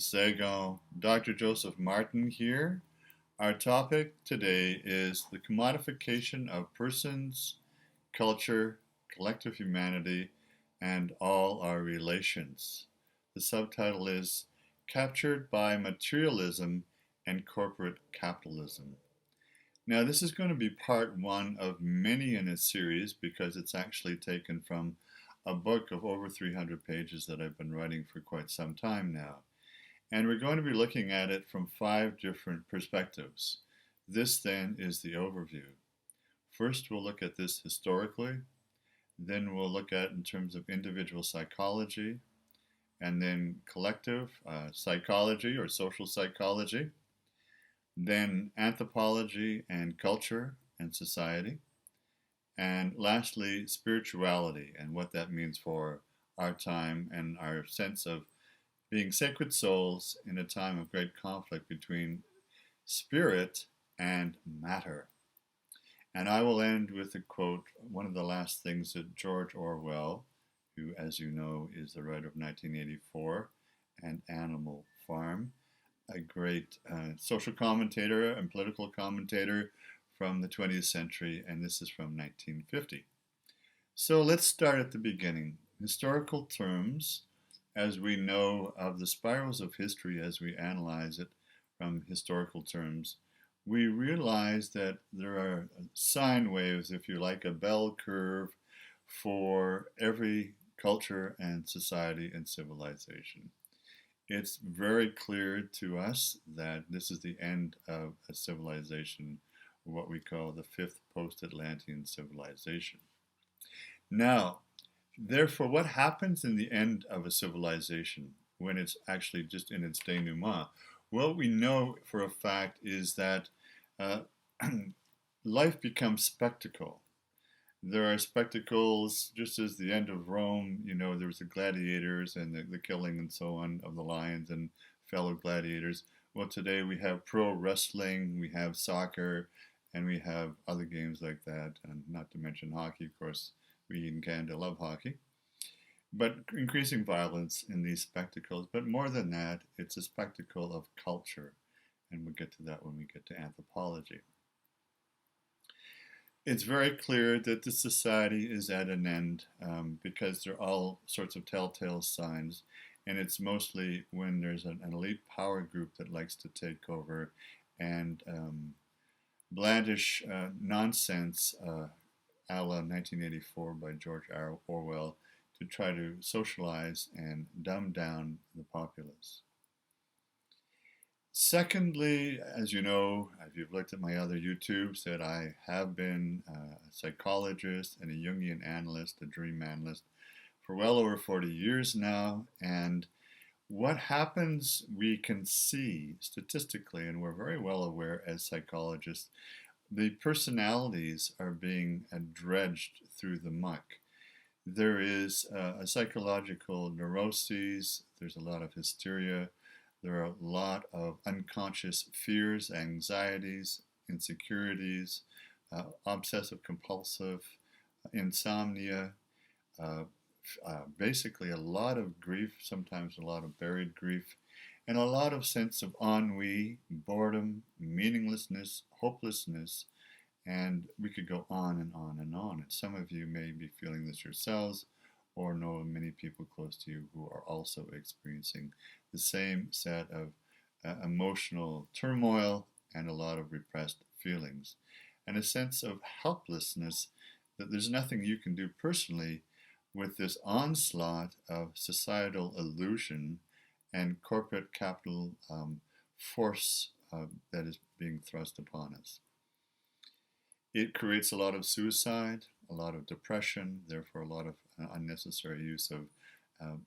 Second. Dr. Joseph Martin here. Our topic today is the commodification of persons, culture, collective humanity, and all our relations. The subtitle is Captured by Materialism and Corporate Capitalism. Now, this is going to be part one of many in a series because it's actually taken from a book of over 300 pages that I've been writing for quite some time now. And we're going to be looking at it from 5 different perspectives. This then is the overview. First, we'll look at this historically. Then we'll look at it in terms of individual psychology, and then collective psychology or social psychology. Then anthropology and culture and society. And lastly, spirituality and what that means for our time and our sense of being sacred souls in a time of great conflict between spirit and matter. And I will end with a quote, one of the last things that George Orwell, who, as you know, is the writer of 1984 and Animal Farm, a great social commentator and political commentator from the 20th century, and this is from 1950. So let's start at the beginning. Historical terms, as we know of the spirals of history as we analyze it from historical terms, we realize that there are sine waves, if you like, a bell curve for every culture and society and civilization. It's very clear to us that this is the end of a civilization, what we call the 5th post-Atlantean civilization. Now, therefore, what happens in the end of a civilization when it's actually just in its denouement? What we know for a fact is that life becomes spectacle. There are spectacles, just as the end of Rome, there was the gladiators and the killing and so on of the lions and fellow gladiators. Well, today we have pro wrestling, we have soccer, and we have other games like that, and not to mention hockey, of course. We in Canada love hockey. But increasing violence in these spectacles. But more than that, it's a spectacle of culture. And we'll get to that when we get to anthropology. It's very clear that the society is at an end because there are all sorts of telltale signs. And it's mostly when there's an elite power group that likes to take over and blandish nonsense a la 1984 by George Orwell to try to socialize and dumb down the populace. Secondly, as you know, if you've looked at my other YouTubes, that I have been a psychologist and a Jungian analyst, a dream analyst, for well over 40 years now. And what happens, we can see statistically, and we're very well aware as psychologists, the personalities are being dredged through the muck. There is a psychological neuroses, there's a lot of hysteria, there are a lot of unconscious fears, anxieties, insecurities, obsessive compulsive, insomnia, basically a lot of grief, sometimes a lot of buried grief, and a lot of sense of ennui, boredom, meaninglessness, hopelessness, and we could go on and on and on. And some of you may be feeling this yourselves or know many people close to you who are also experiencing the same set of emotional turmoil and a lot of repressed feelings. And a sense of helplessness that there's nothing you can do personally with this onslaught of societal illusion and corporate capital force that is being thrust upon us. It creates a lot of suicide, a lot of depression, therefore a lot of unnecessary use of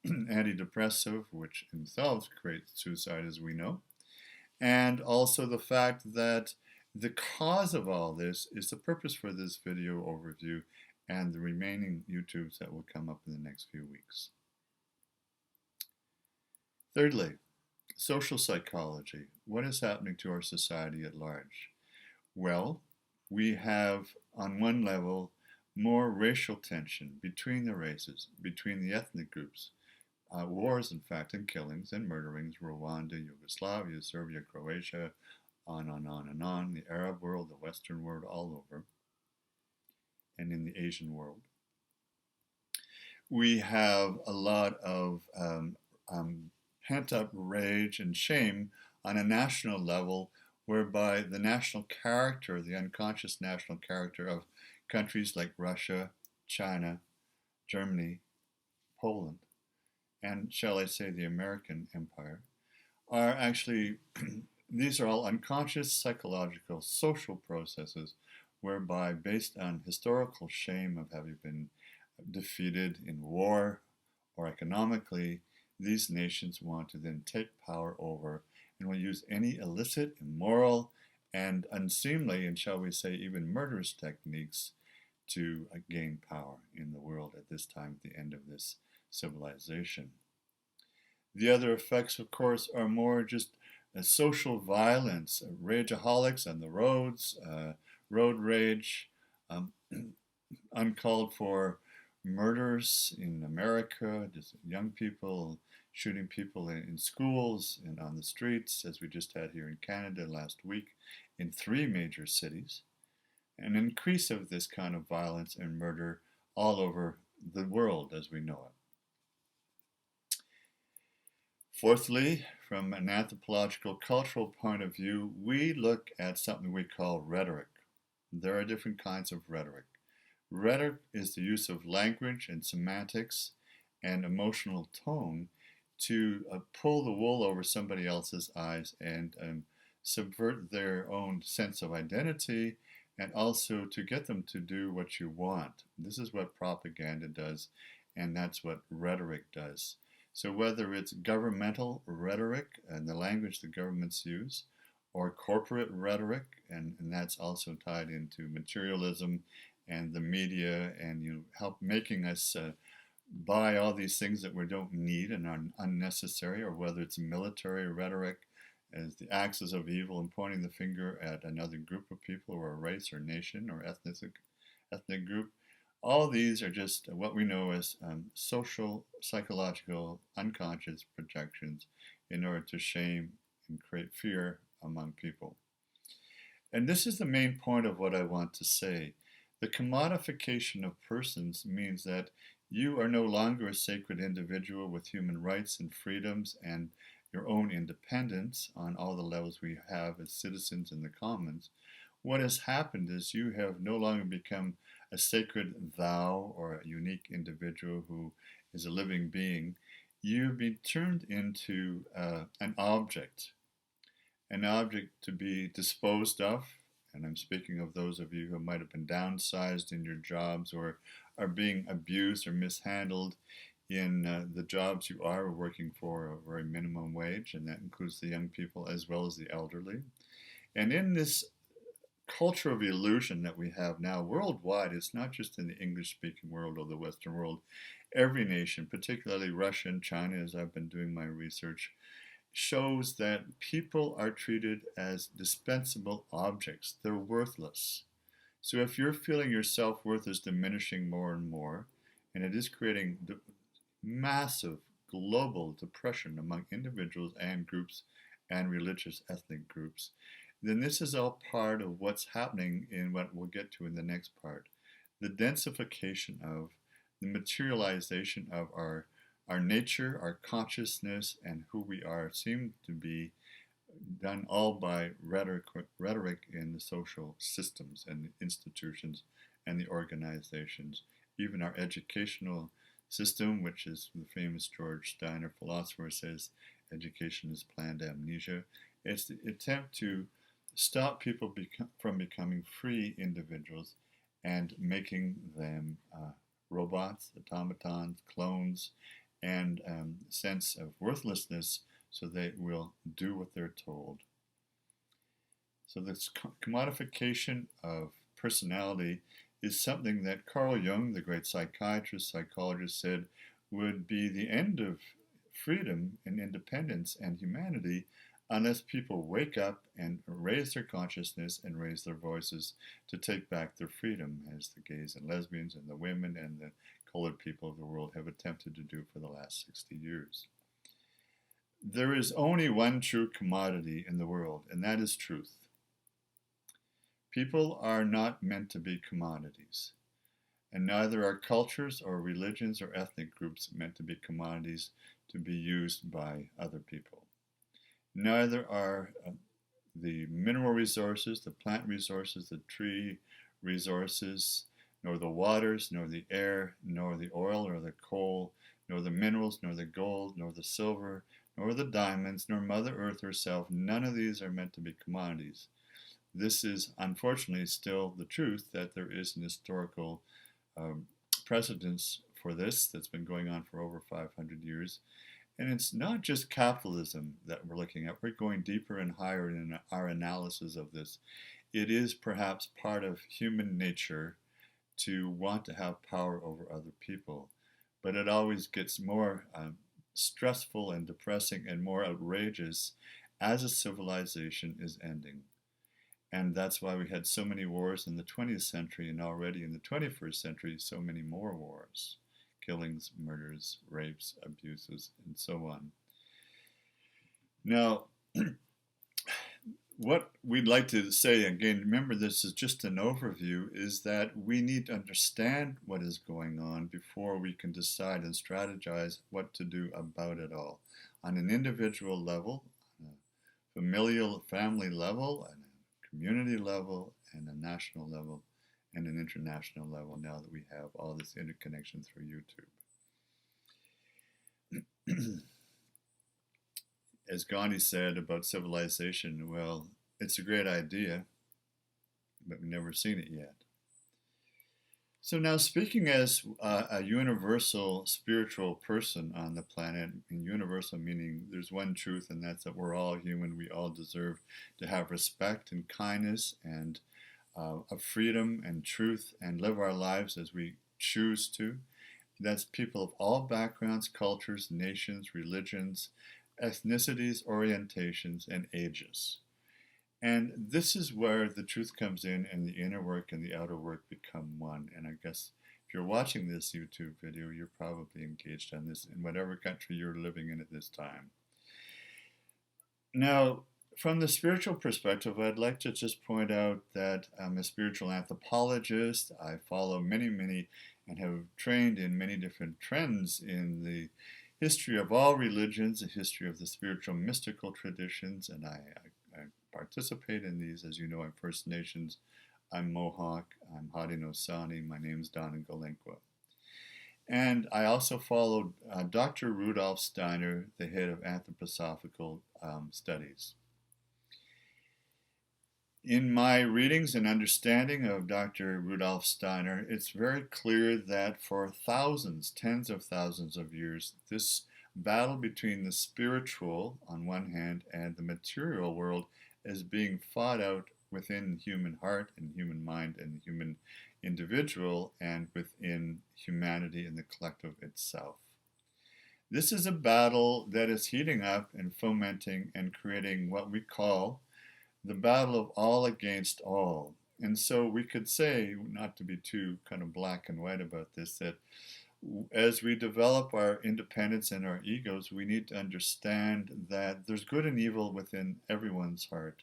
antidepressive, which themselves create suicide, as we know. And also the fact that the cause of all this is the purpose for this video overview and the remaining YouTubes that will come up in the next few weeks. Thirdly, social psychology. What is happening to our society at large? Well, we have, on one level, more racial tension between the races, between the ethnic groups, wars, in fact, and killings and murderings, Rwanda, Yugoslavia, Serbia, Croatia, on and on, the Arab world, the Western world, all over, and in the Asian world. We have a lot of pent up rage and shame on a national level, whereby the national character, the unconscious national character of countries like Russia, China, Germany, Poland, and shall I say the American empire, are actually, these are all unconscious psychological social processes whereby, based on historical shame of having been defeated in war or economically, these nations want to then take power over and will use any illicit, immoral, and unseemly, and shall we say even murderous techniques to gain power in the world at this time, at the end of this civilization. The other effects, of course, are more just social violence, rageaholics on the roads, road rage, um, uncalled for murders in America, just young people shooting people in schools and on the streets, as we just had here in Canada last week in 3 major cities. An increase of this kind of violence and murder all over the world as we know it. Fourthly, from an anthropological cultural point of view, we look at something we call rhetoric. There are different kinds of rhetoric. Rhetoric is the use of language and semantics and emotional tone to pull the wool over somebody else's eyes and subvert their own sense of identity, and also to get them to do what you want. This is what propaganda does, and that's what rhetoric does. So whether it's governmental rhetoric and the language the governments use, or corporate rhetoric, and that's also tied into materialism and the media, and help making us buy all these things that we don't need and are unnecessary, or whether it's military rhetoric as the axis of evil and pointing the finger at another group of people, or a race or nation or ethnic group. All these are just what we know as social, psychological, unconscious projections in order to shame and create fear among people. And this is the main point of what I want to say. The commodification of persons means that you are no longer a sacred individual with human rights and freedoms and your own independence on all the levels we have as citizens in the commons. What has happened is you have no longer become a sacred thou or a unique individual who is a living being. You've been turned into an object to be disposed of. And I'm speaking of those of you who might have been downsized in your jobs or are being abused or mishandled in the jobs you are working for a very minimum wage, and that includes the young people as well as the elderly. And in this culture of illusion that we have now worldwide, it's not just in the English-speaking world or the Western world, every nation, particularly Russia and China, as I've been doing my research, shows that people are treated as dispensable objects. They're worthless. So if you're feeling your self-worth is diminishing more and more, and it is creating massive global depression among individuals and groups and religious ethnic groups, then this is all part of what's happening in what we'll get to in the next part. The densification of the materialization of our nature, our consciousness, and who we are seem to be done all by rhetoric in the social systems and the institutions and the organizations. Even our educational system, which is the famous George Steiner philosopher says education is planned amnesia. It's the attempt to stop people from becoming free individuals and making them robots, automatons, clones, and sense of worthlessness, so they will do what they're told. So this commodification of personality is something that Carl Jung, the great psychiatrist, psychologist, said would be the end of freedom and independence and humanity unless people wake up and raise their consciousness and raise their voices to take back their freedom, as the gays and lesbians and the women and the colored people of the world have attempted to do for the last 60 years. There is only one true commodity in the world, and that is truth. People are not meant to be commodities, and neither are cultures or religions or ethnic groups meant to be commodities to be used by other people. Neither are the mineral resources, the plant resources, the tree resources, nor the waters, nor the air, nor the oil, nor the coal, nor the minerals, nor the gold, nor the silver, nor the diamonds, nor Mother Earth herself. None of these are meant to be commodities. This is unfortunately still the truth, that there is an historical precedence for this that's been going on for over 500 years. And it's not just capitalism that we're looking at. We're going deeper and higher in our analysis of this. It is perhaps part of human nature to want to have power over other people. But it always gets more stressful and depressing and more outrageous as a civilization is ending. And that's why we had so many wars in the 20th century, and already in the 21st century, so many more wars. Killings, murders, rapes, abuses, and so on. Now, what we'd like to say, again, remember this is just an overview, is that we need to understand what is going on before we can decide and strategize what to do about it all. On an individual level, on a familial family level, on a community level, and a national level, and an international level, now that we have all this interconnection through YouTube. As Gandhi said about civilization, well, it's a great idea, but we've never seen it yet. So now, speaking as a universal spiritual person on the planet, and universal meaning there's one truth, and that's that we're all human, we all deserve to have respect and kindness and of freedom and truth and live our lives as we choose to. That's people of all backgrounds, cultures, nations, religions, ethnicities, orientations, and ages. And this is where the truth comes in, and the inner work and the outer work become one. And I guess if you're watching this YouTube video, you're probably engaged on this in whatever country you're living in at this time. Now, from the spiritual perspective, I'd like to just point out that I'm a spiritual anthropologist. I follow many, and have trained in many different trends in the history of all religions, the history of the spiritual mystical traditions, and I participate in these. As you know, I'm First Nations, I'm Mohawk, I'm Haudenosaunee, my name's Don Ngalenkwa. And I also followed Dr. Rudolf Steiner, the head of anthroposophical studies. In my readings and understanding of Dr. Rudolf Steiner, it's very clear that for thousands, tens of thousands of years, this battle between the spiritual on one hand and the material world is being fought out within the human heart and human mind and the human individual and within humanity and the collective itself. This is a battle that is heating up and fomenting and creating what we call the battle of all against all. And so we could say, not to be too kind of black and white about this, that as we develop our independence and our egos, we need to understand that there's good and evil within everyone's heart.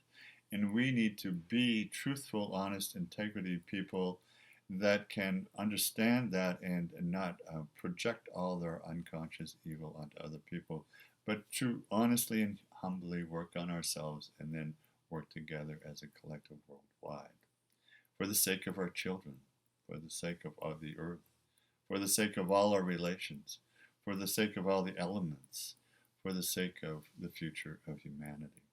And we need to be truthful, honest, integrity people that can understand that and not project all their unconscious evil onto other people, but to honestly and humbly work on ourselves and then work together as a collective worldwide for the sake of our children, for the sake of the earth, for the sake of all our relations, for the sake of all the elements, for the sake of the future of humanity.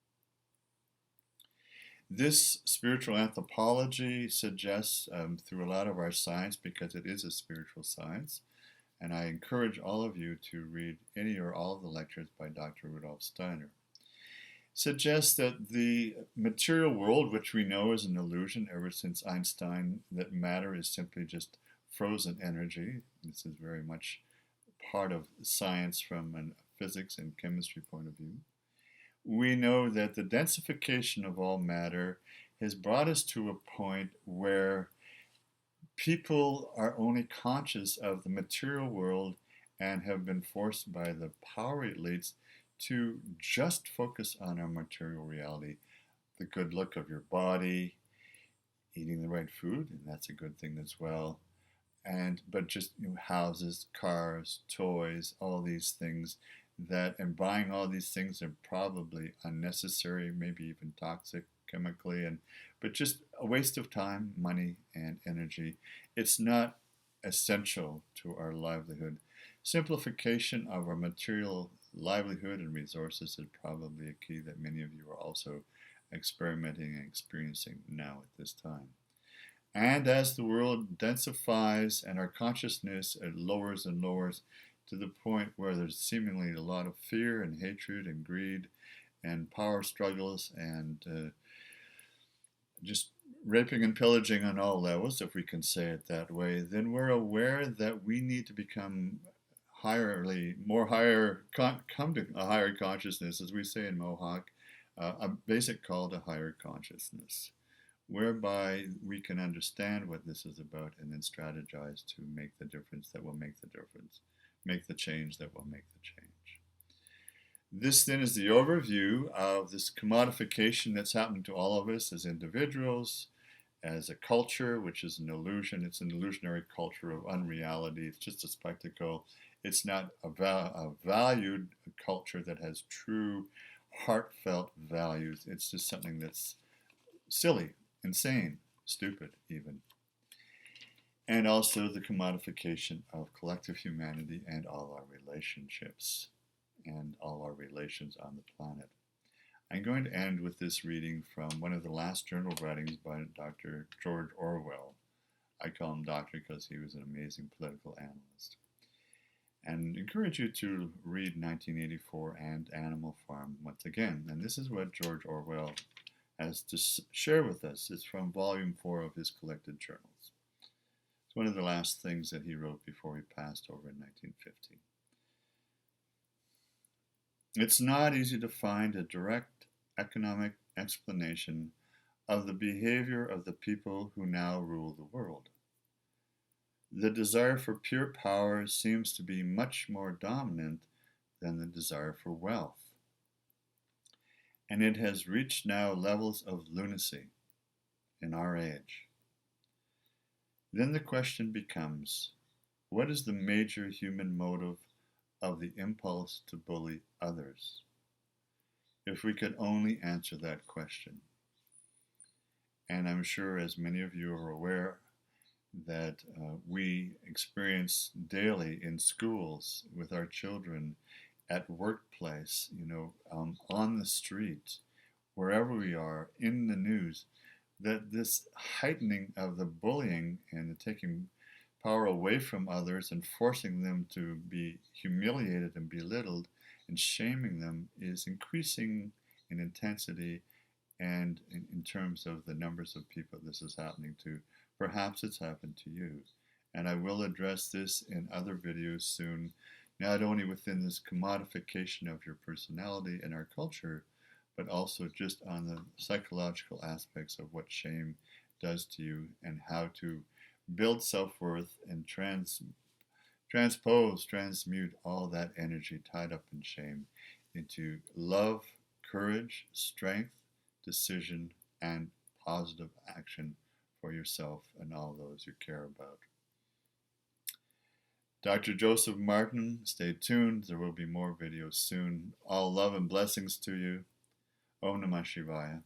This spiritual anthropology suggests through a lot of our science, because it is a spiritual science, and I encourage all of you to read any or all of the lectures by Dr. Rudolf Steiner, suggests that the material world, which we know is an illusion ever since Einstein, that matter is simply just frozen energy. This is very much part of science from a physics and chemistry point of view. We know that the densification of all matter has brought us to a point where people are only conscious of the material world and have been forced by the power elites to just focus on our material reality, the good look of your body, eating the right food, and that's a good thing as well. But just houses, cars, toys, all these things and buying all these things are probably unnecessary, maybe even toxic chemically, but just a waste of time, money, and energy. It's not essential to our livelihood. Simplification of our material livelihood and resources is probably a key that many of you are also experimenting and experiencing now at this time. And as the world densifies and our consciousness lowers and lowers to the point where there's seemingly a lot of fear and hatred and greed and power struggles and just raping and pillaging on all levels, if we can say it that way, then we're aware that we need to become come to a higher consciousness, as we say in Mohawk, a basic call to higher consciousness, whereby we can understand what this is about and then strategize to make the difference that will make the difference, make the change that will make the change. This then is the overview of this commodification that's happening to all of us as individuals, as a culture, which is an illusion. It's an illusionary culture of unreality. It's just a spectacle. It's not a valued culture that has true, heartfelt values. It's just something that's silly, insane, stupid even. And also the commodification of collective humanity and all our relationships and all our relations on the planet. I'm going to end with this reading from one of the last journal writings by Dr. George Orwell. I call him doctor because he was an amazing political analyst. And encourage you to read 1984 and Animal Farm once again. And this is what George Orwell has to share with us. It's from volume 4 of his collected journals. It's one of the last things that he wrote before he passed over in 1950. It's not easy to find a direct economic explanation of the behavior of the people who now rule the world. The desire for pure power seems to be much more dominant than the desire for wealth. And it has reached now levels of lunacy in our age. Then the question becomes, what is the major human motive of the impulse to bully others? If we could only answer that question. And I'm sure, as many of you are aware, that we experience daily in schools, with our children, at workplace, on the street, wherever we are, in the news, that this heightening of the bullying and the taking power away from others and forcing them to be humiliated and belittled and shaming them is increasing in intensity and in terms of the numbers of people this is happening to. Perhaps it's happened to you. And I will address this in other videos soon, not only within this commodification of your personality and our culture, but also just on the psychological aspects of what shame does to you and how to build self-worth and transmute all that energy tied up in shame into love, courage, strength, decision, and positive action for yourself and all those you care about. Dr. Joseph Martin, stay tuned. There will be more videos soon. All love and blessings to you. Om Namah Shivaya.